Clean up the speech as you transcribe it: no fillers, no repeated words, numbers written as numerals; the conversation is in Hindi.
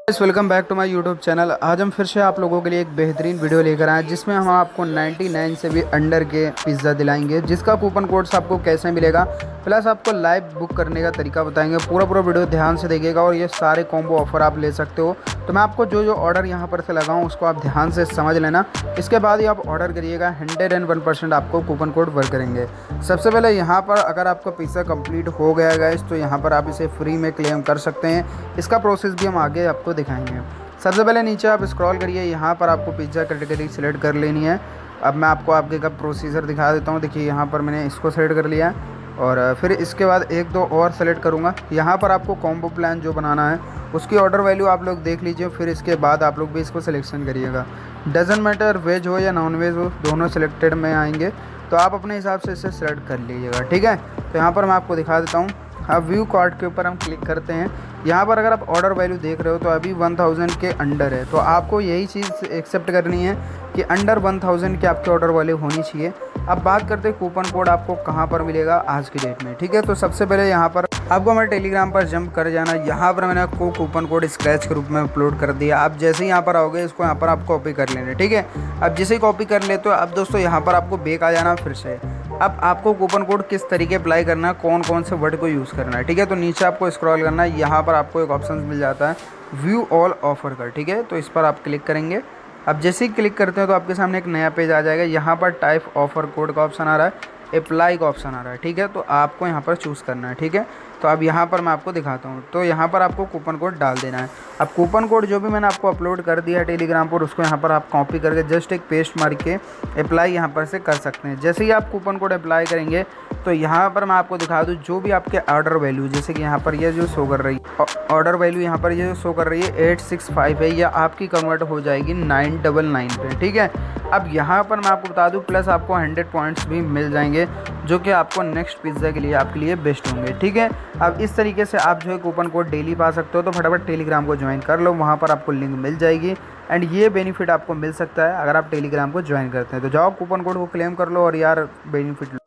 Welcome back to my YouTube channel. आज हम फिर से आप लोगों के लिए एक बेहतरीन वीडियो लेकर आए हैं जिसमें हम आपको 99 से भी अंडर के पिज़्ज़ा दिलाएंगे, जिसका कूपन कोड से आपको कैसे मिलेगा, प्लस आपको लाइव बुक करने का तरीका बताएंगे। पूरा वीडियो ध्यान से देखिएगा और ये सारे कॉम्बो ऑफर आप ले सकते हो। तो मैं आपको जो ऑर्डर यहाँ पर से लगाऊँ उसको आप ध्यान से समझ लेना, इसके बाद ही आप ऑर्डर करिएगा। 101% आपको कूपन कोड वर्क करेंगे। सबसे पहले यहाँ पर अगर आपका पिज़्ज़ा कंप्लीट हो गया गाइस तो यहाँ पर आप इसे फ्री में क्लेम कर सकते हैं। इसका प्रोसेस भी हम आगे आपको दिखाएंगे। सबसे पहले नीचे आप स्क्रॉल करिए, यहाँ पर आपको पिज़्ज़ा कैटेगरी सेलेक्ट कर लेनी है। अब मैं आपको आपके का प्रोसीजर दिखा देता हूँ। देखिए यहाँ पर मैंने इसको सेलेक्ट कर लिया है और फिर इसके बाद एक दो और सेलेक्ट करूँगा। यहाँ पर आपको कॉम्बो प्लान जो बनाना है उसकी ऑर्डर वैल्यू आप लोग देख लीजिए, फिर इसके बाद आप लोग भी इसको सिलेक्शन करिएगा। डजन मैटर वेज हो या नॉन वेज हो, दोनों सिलेक्टेड में आएंगे, तो आप अपने हिसाब से इसे सेलेक्ट कर लीजिएगा। ठीक है, तो यहाँ पर मैं आपको दिखा देता हूँ। अब व्यू कार्ट के ऊपर हम क्लिक करते हैं। यहाँ पर अगर आप ऑर्डर वैल्यू देख रहे हो तो अभी 1000 के अंडर है, तो आपको यही चीज़ एक्सेप्ट करनी है कि अंडर 1000 के आपके ऑर्डर वैल्यू होनी चाहिए। अब बात करते हैं कूपन कोड आपको कहाँ पर मिलेगा आज की डेट में। ठीक है, तो सबसे पहले यहाँ पर आपको हमारे टेलीग्राम पर जंप कर जाना। यहाँ पर मैंने आपको कूपन कोड स्क्रैच के रूप में अपलोड कर दिया। आप जैसे ही यहाँ पर आओगे इसको यहाँ पर आप कॉपी कर लेना। ठीक है, अब जैसे ही कॉपी कर ले तो अब दोस्तों यहाँ पर आपको बैक आ जाना फिर से। अब आपको कूपन कोड किस तरीके अप्लाई करना है, कौन कौन से वर्ड को यूज़ करना है। ठीक है, तो नीचे आपको स्क्रॉल करना है। यहाँ पर आपको एक ऑप्शन मिल जाता है व्यू ऑल ऑफर का। ठीक है, तो इस पर आप क्लिक करेंगे। अब जैसे ही क्लिक करते हैं तो आपके सामने एक नया पेज आ जाएगा। यहाँ पर टाइप ऑफर कोड का ऑप्शन आ रहा है, अप्लाई का ऑप्शन आ रहा है। ठीक है, तो आपको यहाँ पर चूज़ करना है। ठीक है, तो अब यहाँ पर मैं आपको दिखाता हूँ। तो यहाँ पर आपको कूपन कोड डाल देना है। अब कूपन कोड जो भी मैंने आपको अपलोड कर दिया है टेलीग्राम पर, उसको यहाँ पर आप कॉपी करके जस्ट एक पेस्ट मार के अप्लाई यहाँ पर से कर सकते हैं। जैसे ही आप कूपन कोड अप्लाई करेंगे तो यहाँ पर मैं आपको दिखा दूँ जो भी आपके ऑर्डर वैल्यू, जैसे कि यहाँ पर ये जो शो कर रही है ऑर्डर वैल्यू, यहाँ पर ये जो शो कर रही है 865 है, या आपकी कन्वर्ट हो जाएगी 999 पे। ठीक है, अब यहाँ पर मैं आपको बता दूँ प्लस आपको 100 पॉइंट्स भी मिल जाएंगे जो कि आपको नेक्स्ट पिज़्ज़ा के लिए आपके लिए बेस्ट होंगे। ठीक है, अब इस तरीके से आप जो है कूपन कोड डेली पा सकते हो। तो फटाफट टेलीग्राम को ज्वाइन कर लो, वहाँ पर आपको लिंक मिल जाएगी एंड ये बेनिफिट आपको मिल सकता है अगर आप टेलीग्राम को ज्वाइन करते हैं। तो जाओ कूपन कोड को क्लेम कर लो और यार बेनिफिट